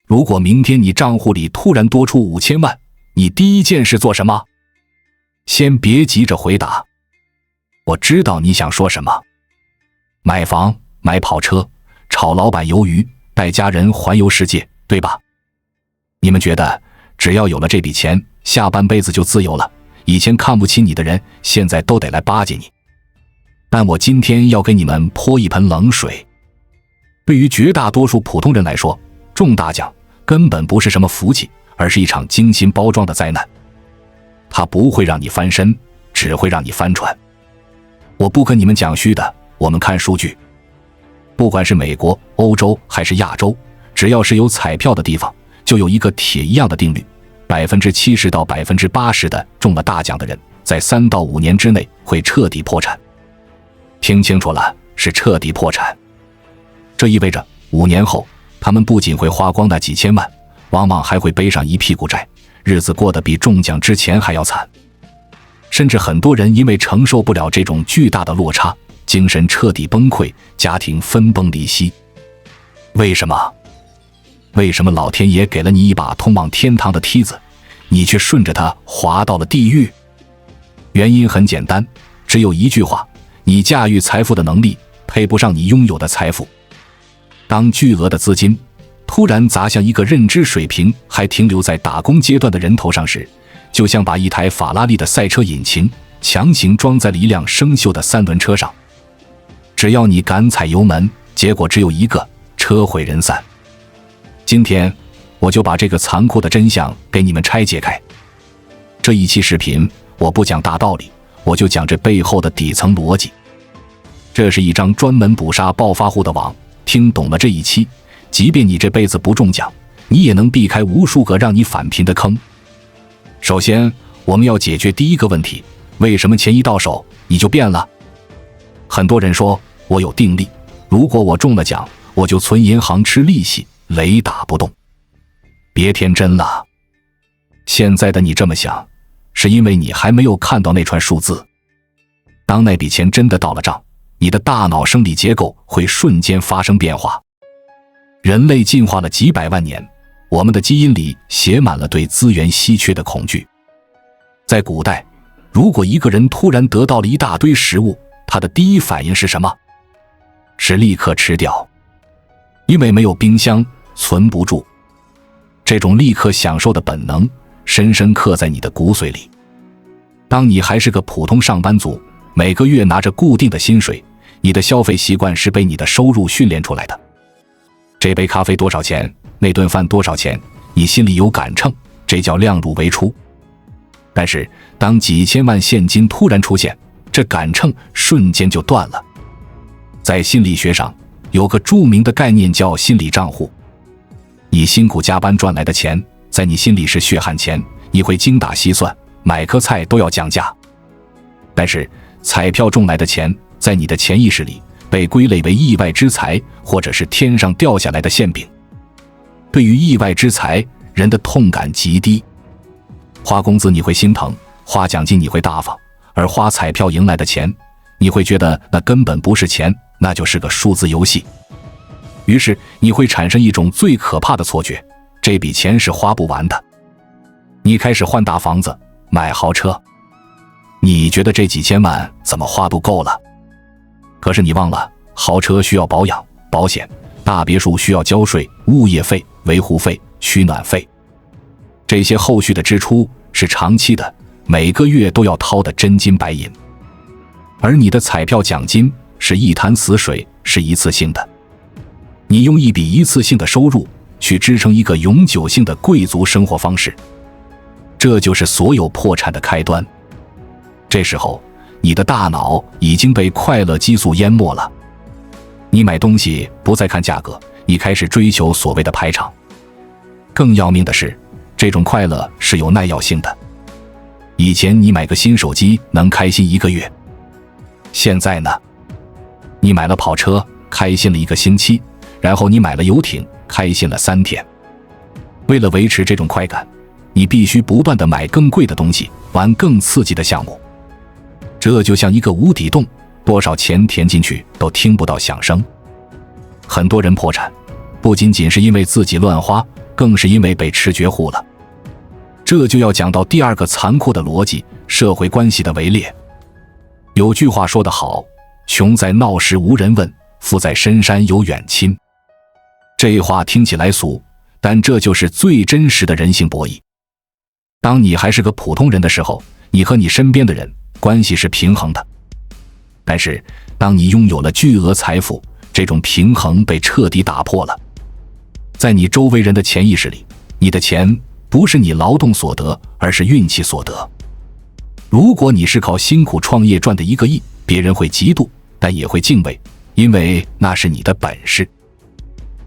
如果明天你账户里突然多出5000万，你第一件事做什么？先别急着回答。我知道你想说什么。买房、买跑车、炒老板鱿鱼、带家人环游世界，对吧？你们觉得只要有了这笔钱，下半辈子就自由了，以前看不起你的人，现在都得来巴结你。但我今天要给你们泼一盆冷水。对于绝大多数普通人来说，中大奖根本不是什么福气，而是一场精心包装的灾难。它不会让你翻身，只会让你翻船。我不跟你们讲虚的，我们看数据。不管是美国、欧洲还是亚洲，只要是有彩票的地方，就有一个铁一样的定律：70%到80%的中了大奖的人，在3到5年之内会彻底破产。听清楚了，是彻底破产。这意味着5年后，他们不仅会花光那几千万，往往还会背上一屁股债，日子过得比中奖之前还要惨。甚至很多人因为承受不了这种巨大的落差，精神彻底崩溃，家庭分崩离析。为什么？为什么老天爷给了你一把通往天堂的梯子，你却顺着它滑到了地狱？原因很简单，只有一句话：你驾驭财富的能力配不上你拥有的财富。当巨额的资金突然砸向一个认知水平还停留在打工阶段的人头上时，就像把一台法拉利的赛车引擎强行装在了一辆生锈的3轮车上。只要你敢踩油门，结果只有一个：车毁人散。今天我就把这个残酷的真相给你们拆解开。这一期视频我不讲大道理，我就讲这背后的底层逻辑。这是一张专门捕杀暴发户的网，听懂了这一期，即便你这辈子不中奖，你也能避开无数个让你返贫的坑。首先，我们要解决第一个问题：为什么钱一到手你就变了？很多人说我有定力，如果我中了奖，我就存银行吃利息，雷打不动。别天真了，现在的你这么想，是因为你还没有看到那串数字。当那笔钱真的到了账，你的大脑生理结构会瞬间发生变化。人类进化了几百万年，我们的基因里写满了对资源稀缺的恐惧。在古代，如果一个人突然得到了一大堆食物，他的第一反应是什么？是立刻吃掉，因为没有冰箱，存不住。这种立刻享受的本能深深刻在你的骨髓里。当你还是个普通上班族，每个月拿着固定的薪水，你的消费习惯是被你的收入训练出来的。这杯咖啡多少钱？那顿饭多少钱？你心里有杆秤，这叫量入为出。但是当几千万现金突然出现，这杆秤瞬间就断了。在心理学上有个著名的概念叫心理账户。你辛苦加班赚来的钱，在你心里是血汗钱，你会精打细算，买颗菜都要降价。但是彩票中来的钱，在你的潜意识里被归类为意外之财，或者是天上掉下来的馅饼。对于意外之财，人的痛感极低。花工资你会心疼，花奖金你会大方，而花彩票赢来的钱，你会觉得那根本不是钱，那就是个数字游戏。于是你会产生一种最可怕的错觉，这笔钱是花不完的。你开始换大房子，买豪车，你觉得这几千万怎么花都够了。可是你忘了，豪车需要保养、保险，大别墅需要交税、物业费、维护费、取暖费。这些后续的支出是长期的，每个月都要掏得真金白银。而你的彩票奖金是一潭死水，是一次性的。你用一笔一次性的收入去支撑一个永久性的贵族生活方式，这就是所有破产的开端。这时候你的大脑已经被快乐激素淹没了。你买东西不再看价格，你开始追求所谓的排场。更要命的是，这种快乐是有耐药性的。以前你买个新手机能开心1个月，现在呢？你买了跑车，开心了1个星期，然后你买了游艇，开心了3天。为了维持这种快感，你必须不断地买更贵的东西，玩更刺激的项目。这就像一个无底洞，多少钱填进去都听不到响声。很多人破产，不仅仅是因为自己乱花，更是因为被吃绝户了。这就要讲到第二个残酷的逻辑：社会关系的围猎。有句话说得好，穷在闹市无人问，富在深山有远亲。这话听起来俗，但这就是最真实的人性博弈。当你还是个普通人的时候，你和你身边的人关系是平衡的。但是当你拥有了巨额财富，这种平衡被彻底打破了。在你周围人的潜意识里，你的钱不是你劳动所得，而是运气所得。如果你是靠辛苦创业赚的1个亿，别人会嫉妒，但也会敬畏，因为那是你的本事。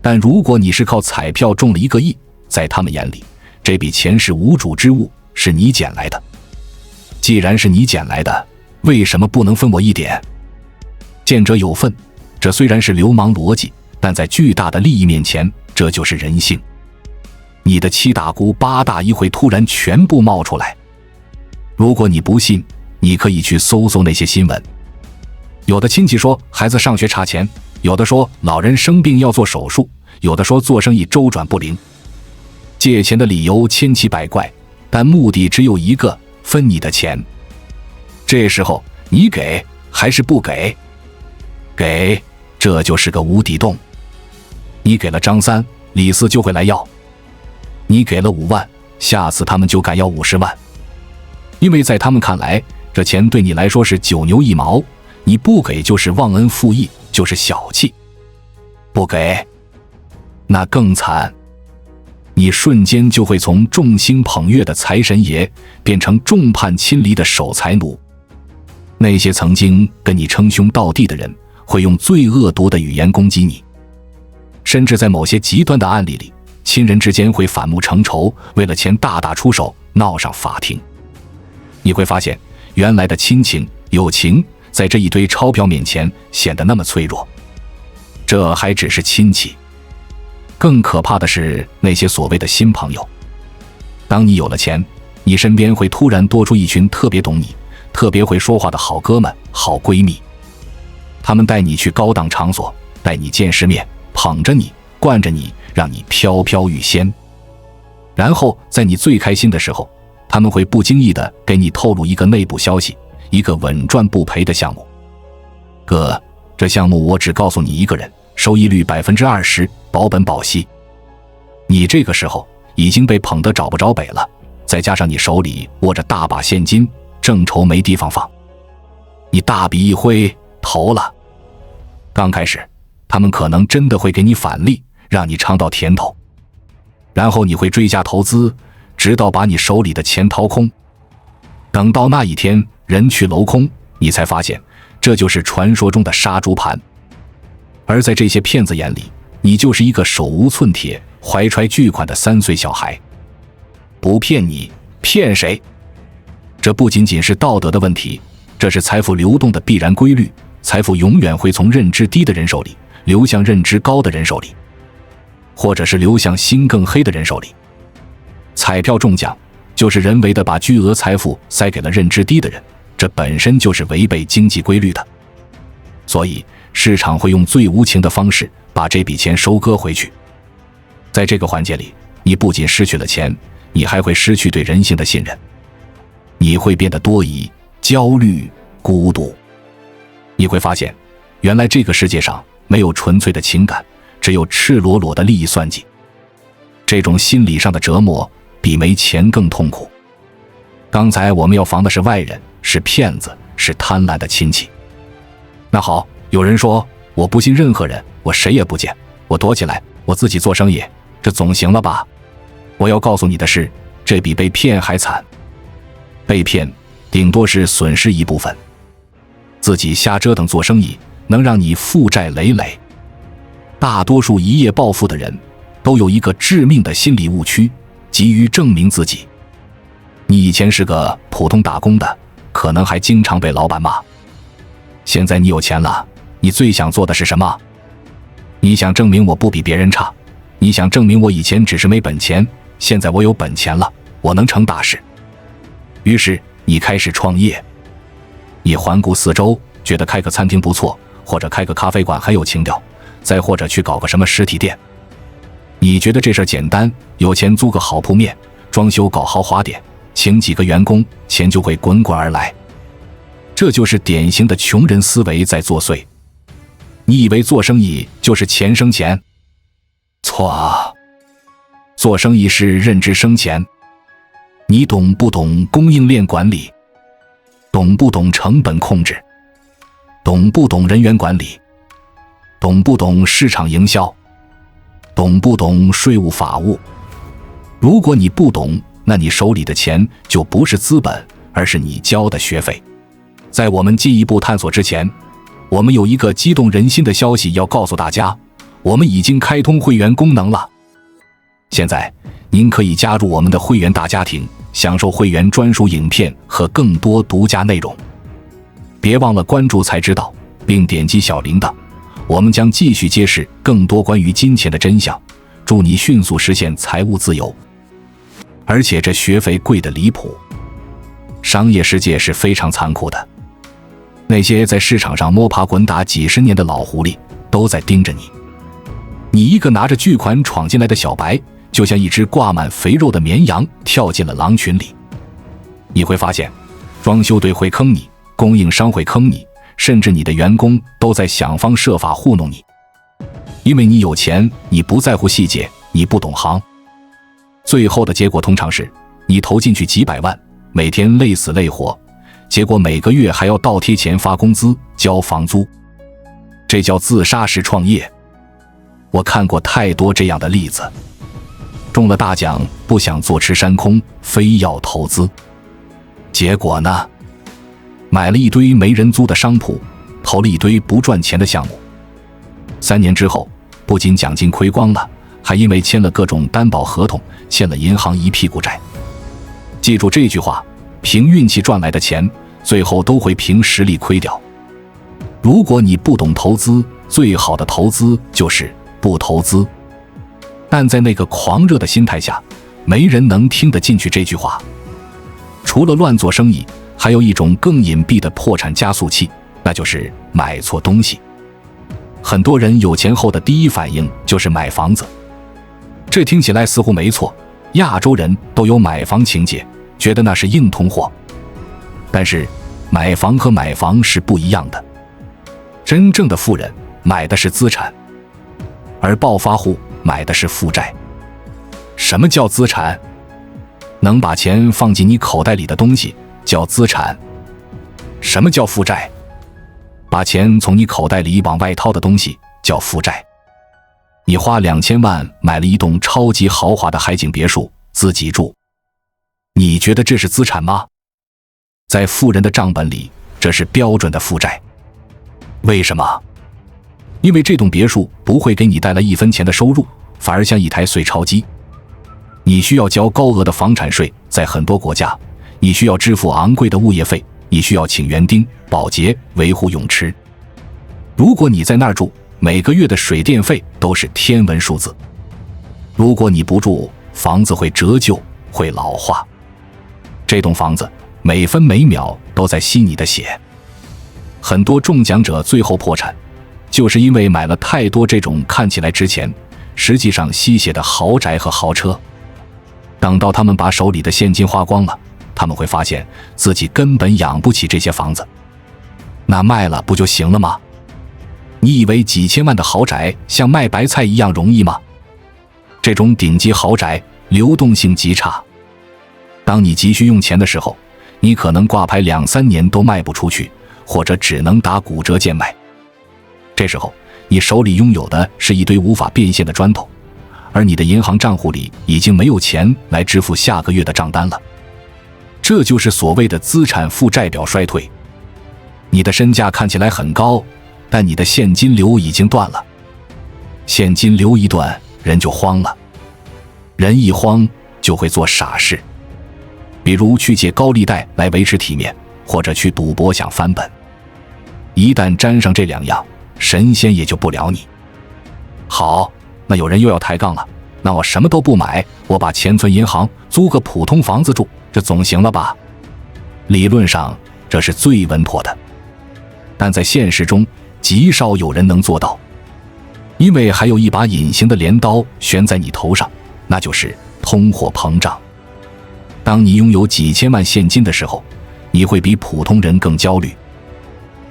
但如果你是靠彩票中了1个亿，在他们眼里，这笔钱是无主之物，是你捡来的。既然是你捡来的，为什么不能分我一点？见者有份，这虽然是流氓逻辑，但在巨大的利益面前，这就是人性。你的7大姑8大姨会突然全部冒出来。如果你不信，你可以去搜搜那些新闻。有的亲戚说孩子上学差钱，有的说老人生病要做手术，有的说做生意周转不灵。借钱的理由千奇百怪，但目的只有一个，分你的钱。这时候你给还是不给？给，这就是个无底洞。你给了张三，李四就会来要。你给了5万，下次他们就敢要50万。因为在他们看来，这钱对你来说是9牛1毛，你不给就是忘恩负义，就是小气。不给，那更惨。你瞬间就会从众星捧月的财神爷变成众叛亲离的守财奴。那些曾经跟你称兄道弟的人，会用最恶毒的语言攻击你。甚至在某些极端的案例里，亲人之间会反目成仇，为了钱大打出手，闹上法庭。你会发现，原来的亲情、友情，在这一堆钞票面前显得那么脆弱。这还只是亲戚，更可怕的是那些所谓的新朋友。当你有了钱，你身边会突然多出一群特别懂你、特别会说话的好哥们、好闺蜜。他们带你去高档场所，带你见世面，捧着你，惯着你，让你飘飘欲仙。然后在你最开心的时候，他们会不经意地给你透露一个内部消息，一个稳赚不赔的项目。哥，这项目我只告诉你一个人，收益率20%，保本保息。你这个时候已经被捧得找不着北了，再加上你手里握着大把现金，正愁没地方放。你大笔一挥，投了。刚开始，他们可能真的会给你返利，让你尝到甜头。然后你会追加投资，直到把你手里的钱掏空。等到那一天人去楼空，你才发现这就是传说中的杀猪盘。而在这些骗子眼里，你就是一个手无寸铁、怀揣巨款的3岁小孩。不骗你，骗谁？这不仅仅是道德的问题，这是财富流动的必然规律。财富永远会从认知低的人手里流向认知高的人手里，或者是流向心更黑的人手里。彩票中奖就是人为的把巨额财富塞给了认知低的人，这本身就是违背经济规律的。所以市场会用最无情的方式把这笔钱收割回去。在这个环节里，你不仅失去了钱，你还会失去对人性的信任。你会变得多疑、焦虑、孤独。你会发现，原来这个世界上没有纯粹的情感，只有赤裸裸的利益算计。这种心理上的折磨比没钱更痛苦。刚才我们要防的是外人，是骗子，是贪婪的亲戚。那好，有人说我不信任何人，我谁也不见，我躲起来，我自己做生意，这总行了吧？我要告诉你的是，这比被骗还惨。被骗顶多是损失一部分，自己瞎折腾做生意能让你负债累累。大多数一夜暴富的人都有一个致命的心理误区，急于证明自己。你以前是个普通打工的，可能还经常被老板骂。现在你有钱了，你最想做的是什么？你想证明我不比别人差，你想证明我以前只是没本钱，现在我有本钱了，我能成大事。于是你开始创业。你环顾四周，觉得开个餐厅不错，或者开个咖啡馆很有情调，再或者去搞个什么实体店。你觉得这事儿简单，有钱租个好铺面，装修搞豪华点，请几个员工，钱就会滚滚而来。这就是典型的穷人思维在作祟。你以为做生意就是钱生钱？错啊！做生意是认知生钱。你懂不懂供应链管理？懂不懂成本控制？懂不懂人员管理？懂不懂市场营销？懂不懂税务法务？如果你不懂，那你手里的钱就不是资本，而是你交的学费。在我们进一步探索之前，我们有一个激动人心的消息要告诉大家，我们已经开通会员功能了。现在您可以加入我们的会员大家庭，享受会员专属影片和更多独家内容。别忘了关注才知道，并点击小铃铛，我们将继续揭示更多关于金钱的真相，祝你迅速实现财务自由。而且这学费贵得离谱，商业世界是非常残酷的，那些在市场上摸爬滚打几十年的老狐狸都在盯着你。你一个拿着巨款闯进来的小白，就像一只挂满肥肉的绵羊跳进了狼群里。你会发现，装修队会坑你，供应商会坑你，甚至你的员工都在想方设法糊弄你。因为你有钱，你不在乎细节，你不懂行。最后的结果通常是，你投进去几百万，每天累死累活，结果每个月还要倒贴钱发工资、交房租。这叫自杀式创业。我看过太多这样的例子，中了大奖不想坐吃山空，非要投资。结果呢？买了一堆没人租的商铺，投了一堆不赚钱的项目。3年之后，不仅奖金亏光了，还因为签了各种担保合同，欠了银行一屁股债。记住这句话，凭运气赚来的钱，最后都会凭实力亏掉。如果你不懂投资，最好的投资就是不投资。但在那个狂热的心态下，没人能听得进去这句话。除了乱做生意，还有一种更隐蔽的破产加速器，那就是买错东西。很多人有钱后的第一反应就是买房子，这听起来似乎没错，亚洲人都有买房情节，觉得那是硬通货。但是买房和买房是不一样的，真正的富人买的是资产，而暴发户买的是负债。什么叫资产？能把钱放进你口袋里的东西叫资产。什么叫负债？把钱从你口袋里往外掏的东西叫负债。你花2000万买了一栋超级豪华的海景别墅，自己住，你觉得这是资产吗？在富人的账本里，这是标准的负债。为什么？因为这栋别墅不会给你带来1分钱的收入，反而像一台碎钞机。你需要交高额的房产税，在很多国家，你需要支付昂贵的物业费，你需要请园丁、保洁、维护泳池。如果你在那儿住，每个月的水电费都是天文数字。如果你不住，房子会折旧，会老化。这栋房子每分每秒都在吸你的血。很多中奖者最后破产，就是因为买了太多这种看起来值钱，实际上吸血的豪宅和豪车。等到他们把手里的现金花光了，他们会发现自己根本养不起这些房子。那卖了不就行了吗？你以为几千万的豪宅像卖白菜一样容易吗？这种顶级豪宅流动性极差，当你急需用钱的时候，你可能挂牌2-3年都卖不出去，或者只能打骨折贱卖。这时候你手里拥有的是一堆无法变现的砖头，而你的银行账户里已经没有钱来支付下个月的账单了。这就是所谓的资产负债表衰退。你的身价看起来很高，但你的现金流已经断了。现金流一断，人就慌了。人一慌就会做傻事，比如去借高利贷来维持体面，或者去赌博想翻本。一旦沾上这2样，神仙也救不了你。好，那有人又要抬杠了，那我什么都不买，我把钱存银行，租个普通房子住，这总行了吧？理论上这是最稳妥的，但在现实中极少有人能做到。因为还有一把隐形的镰刀悬在你头上，那就是通货膨胀。当你拥有几千万现金的时候，你会比普通人更焦虑，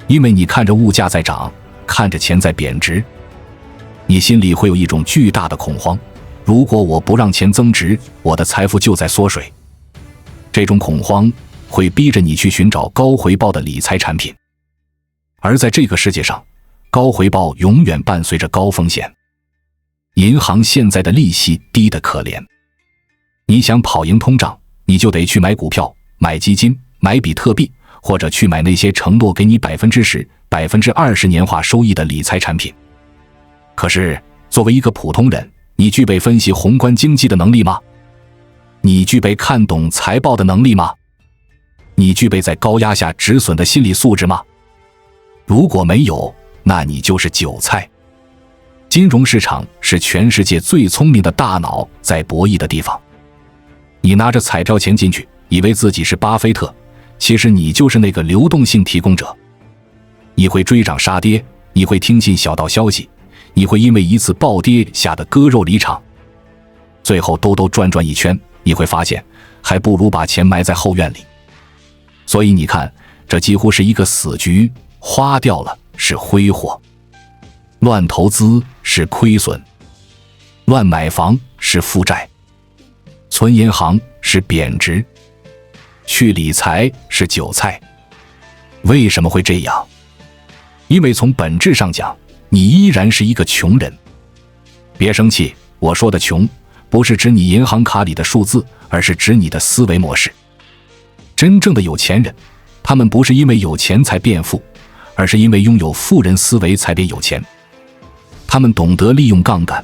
因为你看着物价在涨，看着钱在贬值，你心里会有一种巨大的恐慌。如果我不让钱增值，我的财富就在缩水。这种恐慌会逼着你去寻找高回报的理财产品，而在这个世界上，高回报永远伴随着高风险。银行现在的利息低得可怜，你想跑赢通胀，你就得去买股票、买基金、买比特币，或者去买那些承诺给你10%、20%年化收益的理财产品。可是，作为一个普通人，你具备分析宏观经济的能力吗？你具备看懂财报的能力吗？你具备在高压下止损的心理素质吗？如果没有，那你就是韭菜。金融市场是全世界最聪明的大脑在博弈的地方。你拿着彩票钱进去，以为自己是巴菲特，其实你就是那个流动性提供者。你会追涨杀跌，你会听信小道消息，你会因为一次暴跌吓得割肉离场，最后兜兜转转一圈，你会发现还不如把钱埋在后院里。所以你看，这几乎是一个死局，花掉了是挥霍，乱投资是亏损，乱买房是负债，存银行是贬值，去理财是韭菜。为什么会这样？因为从本质上讲，你依然是一个穷人。别生气，我说的穷不是指你银行卡里的数字，而是指你的思维模式。真正的有钱人，他们不是因为有钱才变富，而是因为拥有富人思维才变有钱。他们懂得利用杠杆，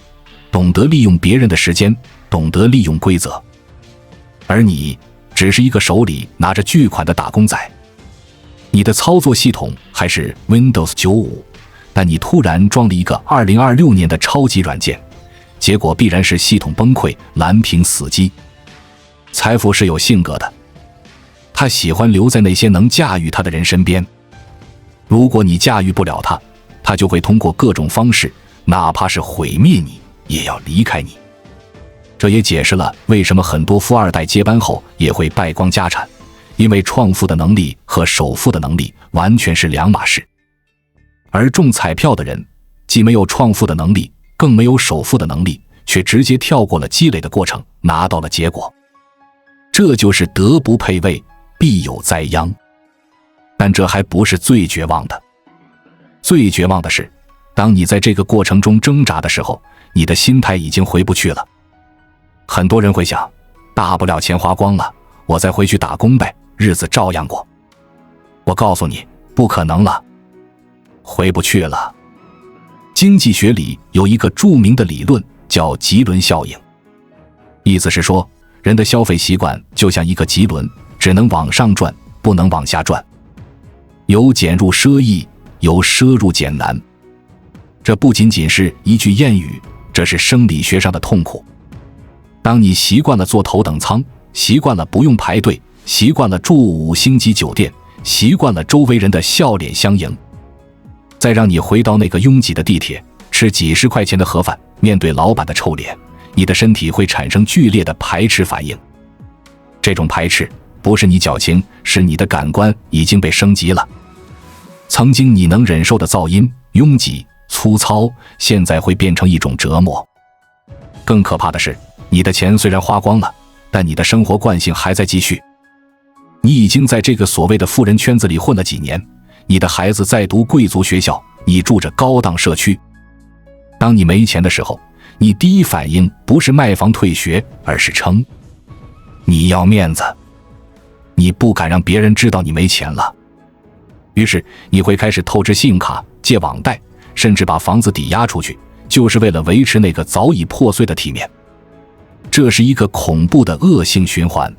懂得利用别人的时间，懂得利用规则。而你只是一个手里拿着巨款的打工仔。你的操作系统还是 Windows 95，但你突然装了一个2026年的超级软件，结果必然是系统崩溃，蓝屏死机。财富是有性格的，他喜欢留在那些能驾驭他的人身边。如果你驾驭不了他，他就会通过各种方式，哪怕是毁灭你，也要离开你。这也解释了为什么很多富二代接班后也会败光家产，因为创富的能力和首富的能力完全是两码事。而中彩票的人既没有创富的能力，更没有首富的能力，却直接跳过了积累的过程，拿到了结果。这就是德不配位，必有灾殃。但这还不是最绝望的。最绝望的是，当你在这个过程中挣扎的时候，你的心态已经回不去了。很多人会想，大不了钱花光了，我再回去打工呗，日子照样过。我告诉你，不可能了，回不去了。经济学里有一个著名的理论叫棘轮效应，意思是说，人的消费习惯就像一个棘轮，只能往上转，不能往下转。由俭入奢易，由奢入俭难。这不仅仅是一句谚语，这是生理学上的痛苦。当你习惯了坐头等舱，习惯了不用排队，习惯了住5星级酒店，习惯了周围人的笑脸相迎，再让你回到那个拥挤的地铁，吃几十块钱的盒饭，面对老板的臭脸，你的身体会产生剧烈的排斥反应。这种排斥不是你矫情，是你的感官已经被升级了。曾经你能忍受的噪音、拥挤、粗糙，现在会变成一种折磨。更可怕的是，你的钱虽然花光了，但你的生活惯性还在继续。你已经在这个所谓的富人圈子里混了几年，你的孩子在读贵族学校，你住着高档社区。当你没钱的时候，你第一反应不是卖房退学，而是撑。你要面子，你不敢让别人知道你没钱了。于是你会开始透支信用卡、借网贷，甚至把房子抵押出去，就是为了维持那个早已破碎的体面。这是一个恐怖的恶性循环。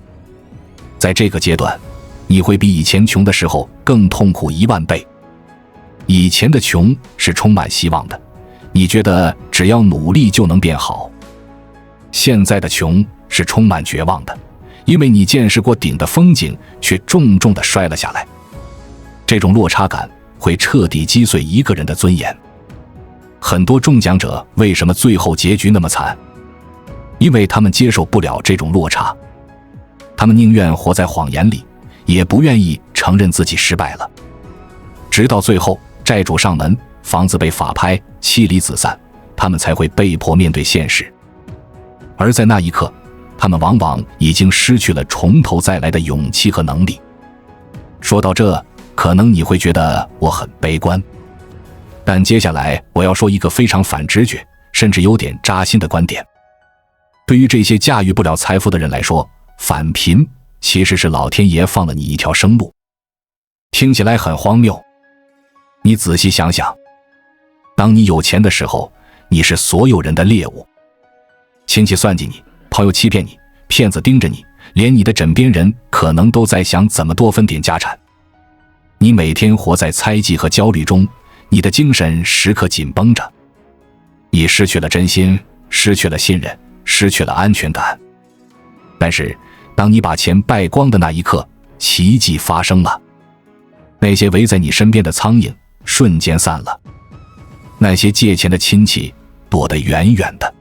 在这个阶段，你会比以前穷的时候更痛苦10000倍。以前的穷是充满希望的，你觉得只要努力就能变好。现在的穷是充满绝望的，因为你见识过顶的风景，却重重地摔了下来。这种落差感会彻底击碎一个人的尊严。很多中奖者为什么最后结局那么惨？因为他们接受不了这种落差，他们宁愿活在谎言里，也不愿意承认自己失败了。直到最后，债主上门，房子被法拍，妻离子散，他们才会被迫面对现实。而在那一刻，他们往往已经失去了从头再来的勇气和能力。说到这，可能你会觉得我很悲观，但接下来我要说一个非常反直觉，甚至有点扎心的观点。对于这些驾驭不了财富的人来说，返贫其实是老天爷放了你一条生路。听起来很荒谬，你仔细想想，当你有钱的时候，你是所有人的猎物，亲戚算计你，朋友欺骗你，骗子盯着你，连你的枕边人可能都在想怎么多分点家产。你每天活在猜忌和焦虑中，你的精神时刻紧绷着，你失去了真心，失去了信任，失去了安全感。但是当你把钱败光的那一刻，奇迹发生了，那些围在你身边的苍蝇瞬间散了，那些借钱的亲戚躲得远远的，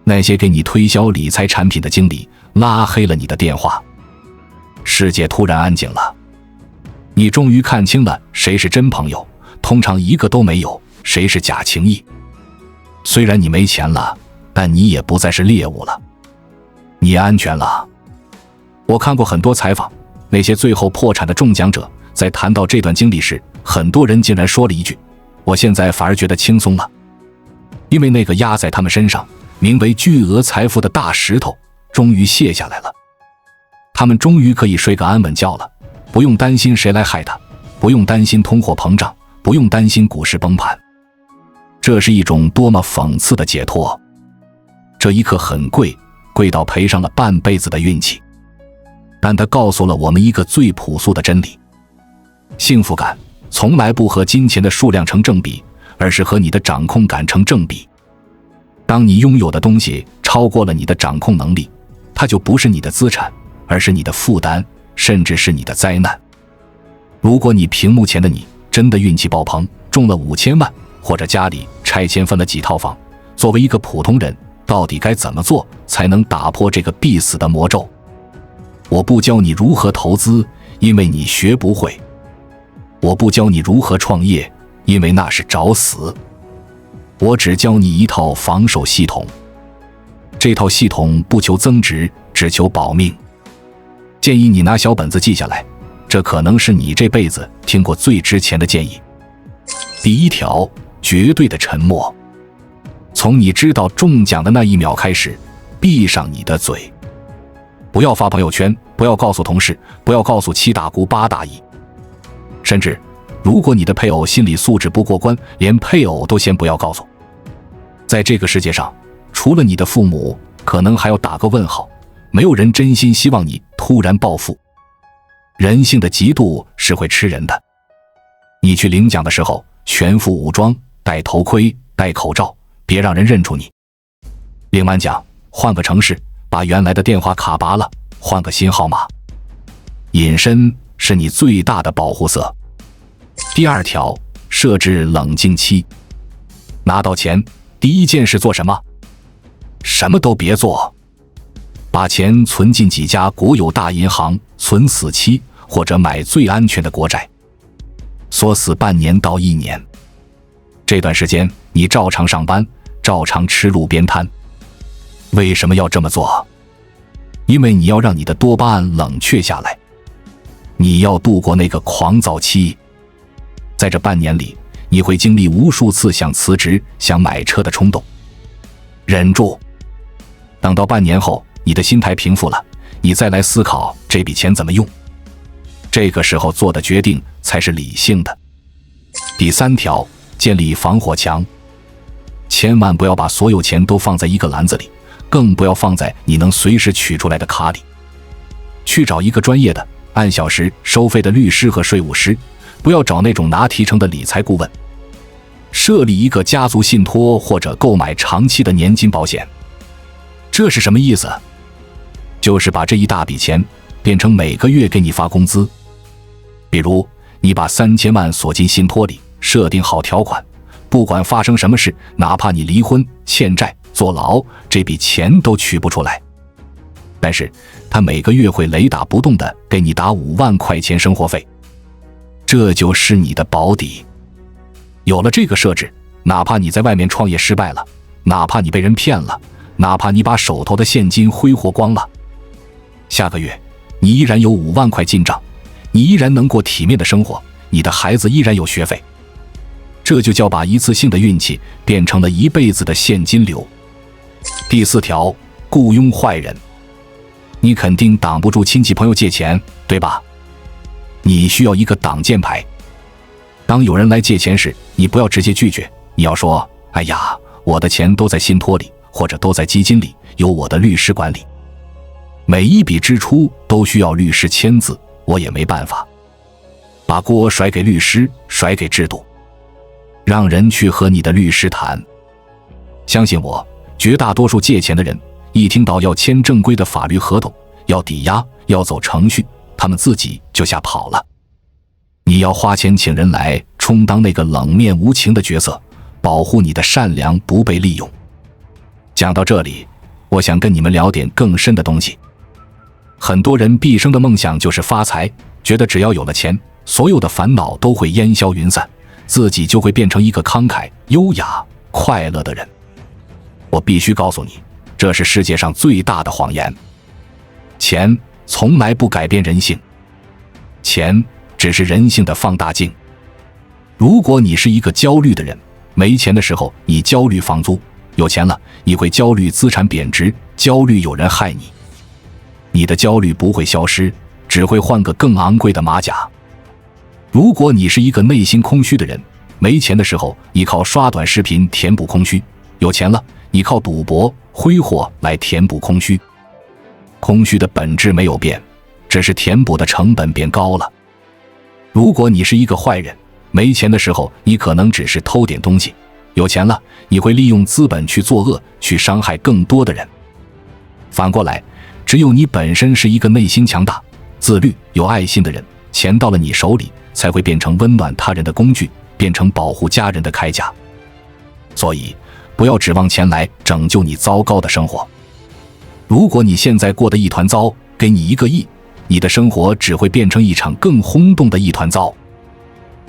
那些给你推销理财产品的经理拉黑了你的电话，世界突然安静了。你终于看清了谁是真朋友，通常一个都没有，谁是假情谊。虽然你没钱了，但你也不再是猎物了，你安全了。我看过很多采访，那些最后破产的中奖者在谈到这段经历时，很多人竟然说了一句：我现在反而觉得轻松了。因为那个压在他们身上名为巨额财富的大石头终于卸下来了，他们终于可以睡个安稳觉了，不用担心谁来害他，不用担心通货膨胀，不用担心股市崩盘。这是一种多么讽刺的解脱。这一刻很贵，贵到赔上了半辈子的运气，但它告诉了我们一个最朴素的真理：幸福感从来不和金钱的数量成正比，而是和你的掌控感成正比。当你拥有的东西超过了你的掌控能力，它就不是你的资产，而是你的负担，甚至是你的灾难。如果你屏幕前的你真的运气爆棚，中了5000万，或者家里拆迁分了几套房，作为一个普通人，到底该怎么做才能打破这个必死的魔咒？我不教你如何投资，因为你学不会。我不教你如何创业，因为那是找死。我只教你一套防守系统，这套系统不求增值，只求保命。建议你拿小本子记下来，这可能是你这辈子听过最值钱的建议。第一条，绝对的沉默。从你知道中奖的那一秒开始，闭上你的嘴，不要发朋友圈，不要告诉同事，不要告诉7大姑8大姨，甚至如果你的配偶心理素质不过关，连配偶都先不要告诉。在这个世界上，除了你的父母，可能还要打个问号，没有人真心希望你突然暴富。人性的嫉妒是会吃人的。你去领奖的时候，全副武装，戴头盔，戴口罩，别让人认出你。领完奖，换个城市，把原来的电话卡拔了，换个新号码。隐身是你最大的保护色。第二条，设置冷静期。拿到钱，第一件事做什么？什么都别做，把钱存进几家国有大银行，存死期，或者买最安全的国债，锁死半年到1年。这段时间你照常上班，照常吃路边摊。为什么要这么做？因为你要让你的多巴胺冷却下来，你要度过那个狂躁期。在这半年里，你会经历无数次想辞职、想买车的冲动。忍住，等到半年后，你的心态平复了，你再来思考这笔钱怎么用。这个时候做的决定才是理性的。第三条，建立防火墙。千万不要把所有钱都放在一个篮子里，更不要放在你能随时取出来的卡里。去找一个专业的、按小时收费的律师和税务师，不要找那种拿提成的理财顾问。设立一个家族信托或者购买长期的年金保险。这是什么意思？就是把这一大笔钱变成每个月给你发工资。比如你把3000万锁进信托里，设定好条款，不管发生什么事，哪怕你离婚、欠债、坐牢，这笔钱都取不出来。但是他每个月会雷打不动地给你打5万块钱生活费，这就是你的保底。有了这个设置，哪怕你在外面创业失败了，哪怕你被人骗了，哪怕你把手头的现金挥霍光了，下个月你依然有5万块进账，你依然能过体面的生活，你的孩子依然有学费。这就叫把一次性的运气变成了一辈子的现金流。第4条，雇佣坏人。你肯定挡不住亲戚朋友借钱，对吧？你需要一个挡箭牌。当有人来借钱时，你不要直接拒绝，你要说：哎呀，我的钱都在信托里，或者都在基金里，由我的律师管理。每一笔支出都需要律师签字，我也没办法。把锅甩给律师，甩给制度，让人去和你的律师谈。相信我，绝大多数借钱的人一听到要签正规的法律合同，要抵押，要走程序，他们自己就吓跑了。你要花钱请人来充当那个冷面无情的角色，保护你的善良不被利用。讲到这里，我想跟你们聊点更深的东西。很多人毕生的梦想就是发财，觉得只要有了钱，所有的烦恼都会烟消云散，自己就会变成一个慷慨、优雅、快乐的人。我必须告诉你，这是世界上最大的谎言。钱从来不改变人性，钱只是人性的放大镜。如果你是一个焦虑的人，没钱的时候你焦虑房租，有钱了你会焦虑资产贬值，焦虑有人害你。你的焦虑不会消失，只会换个更昂贵的马甲。如果你是一个内心空虚的人，没钱的时候你靠刷短视频填补空虚，有钱了你靠赌博、挥霍来填补空虚。空虚的本质没有变，只是填补的成本变高了。如果你是一个坏人，没钱的时候你可能只是偷点东西，有钱了你会利用资本去作恶，去伤害更多的人。反过来，只有你本身是一个内心强大、自律、有爱心的人，钱到了你手里才会变成温暖他人的工具，变成保护家人的铠甲。所以不要指望钱来拯救你糟糕的生活。如果你现在过得一团糟，给你1个亿，你的生活只会变成一场更轰动的一团糟。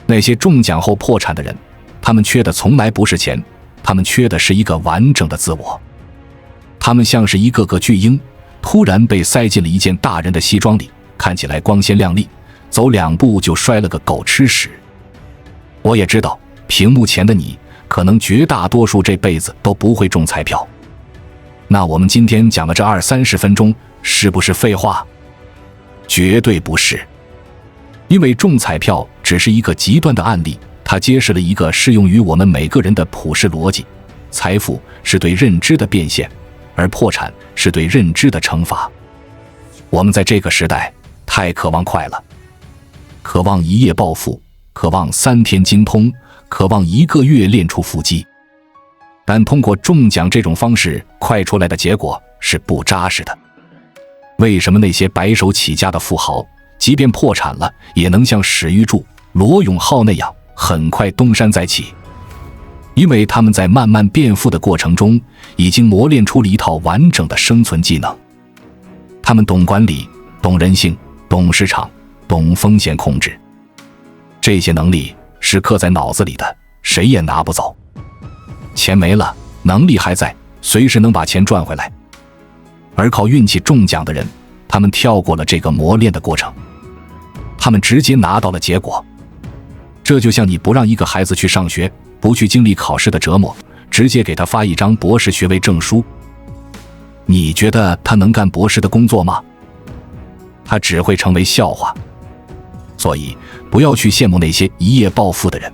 那些中奖后破产的人，他们缺的从来不是钱，他们缺的是一个完整的自我。他们像是一个个巨婴，突然被塞进了一件大人的西装里，看起来光鲜亮丽，走2步就摔了个狗吃屎。我也知道，屏幕前的你可能绝大多数这辈子都不会中彩票。那我们今天讲了这20-30分钟，是不是废话？绝对不是。因为中彩票只是一个极端的案例，它揭示了一个适用于我们每个人的普世逻辑：财富是对认知的变现，而破产是对认知的惩罚。我们在这个时代太渴望快了，渴望一夜暴富，渴望3天精通，渴望1个月练出腹肌。但通过中奖这种方式快出来的结果是不扎实的。为什么那些白手起家的富豪，即便破产了，也能像史玉柱、罗永浩那样很快东山再起？因为他们在慢慢变富的过程中，已经磨练出了一套完整的生存技能。他们懂管理，懂人性，懂市场，懂风险控制。这些能力是刻在脑子里的，谁也拿不走。钱没了，能力还在，随时能把钱赚回来。而靠运气中奖的人，他们跳过了这个磨练的过程，他们直接拿到了结果。这就像你不让一个孩子去上学，不去经历考试的折磨，直接给他发一张博士学位证书，你觉得他能干博士的工作吗？他只会成为笑话。所以不要去羡慕那些一夜暴富的人，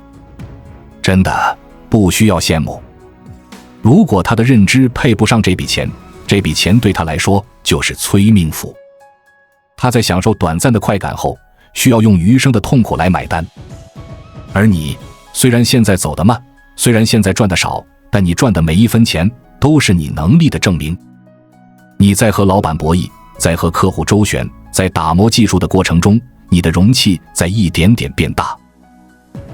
真的不需要羡慕。如果他的认知配不上这笔钱，这笔钱对他来说就是催命符。他在享受短暂的快感后，需要用余生的痛苦来买单。而你虽然现在走得慢，虽然现在赚得少，但你赚的每一分钱都是你能力的证明。你在和老板博弈，在和客户周旋，在打磨技术的过程中，你的容器在一点点变大。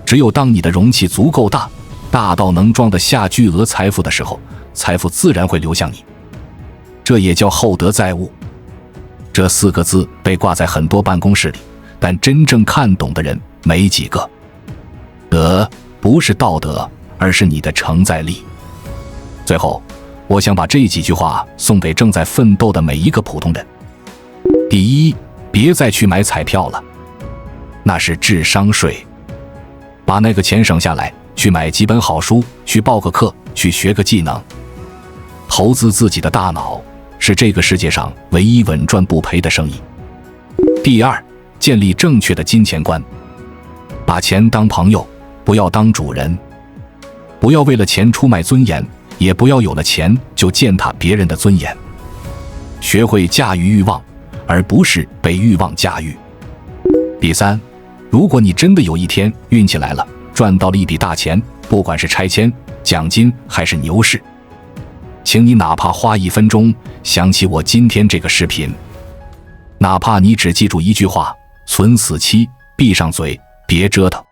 只有当你的容器足够大，大到能装得下巨额财富的时候，财富自然会流向你。这也叫厚德载物。这4个字被挂在很多办公室里，但真正看懂的人没几个。德不是道德，而是你的承载力。最后，我想把这几句话送给正在奋斗的每一个普通人。第一，别再去买彩票了，那是智商税。把那个钱省下来，去买几本好书，去报个课，去学个技能。投资自己的大脑，是这个世界上唯一稳赚不赔的生意。第二，建立正确的金钱观，把钱当朋友，不要当主人。不要为了钱出卖尊严，也不要有了钱就践踏别人的尊严。学会驾驭欲望，而不是被欲望驾驭。第三，如果你真的有一天运气来了，赚到了一笔大钱，不管是拆迁、奖金还是牛市，请你哪怕花1分钟想起我今天这个视频，哪怕你只记住一句话：存死期，闭上嘴，别折腾。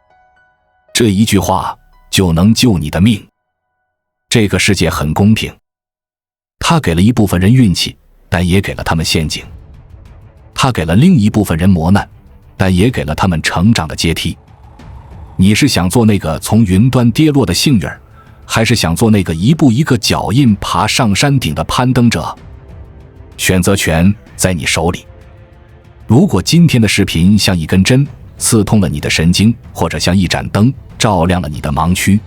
这一句话就能救你的命。这个世界很公平，它给了一部分人运气，但也给了他们陷阱；它给了另一部分人磨难，但也给了他们成长的阶梯。你是想做那个从云端跌落的幸运儿，还是想做那个一步一个脚印爬上山顶的攀登者？选择权在你手里。如果今天的视频像一根针刺痛了你的神经，或者像一盏灯照亮了你的盲区，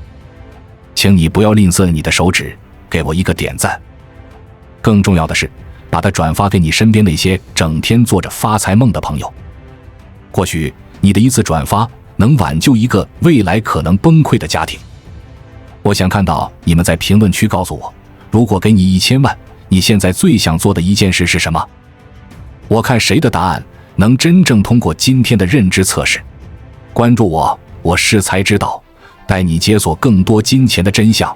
请你不要吝啬你的手指，给我一个点赞。更重要的是，把它转发给你身边那些整天做着发财梦的朋友。或许你的一次转发能挽救一个未来可能崩溃的家庭。我想看到你们在评论区告诉我，如果给你1000万，你现在最想做的一件事是什么？我看谁的答案能真正通过今天的认知测试。关注我，我识财之道，带你解锁更多金钱的真相。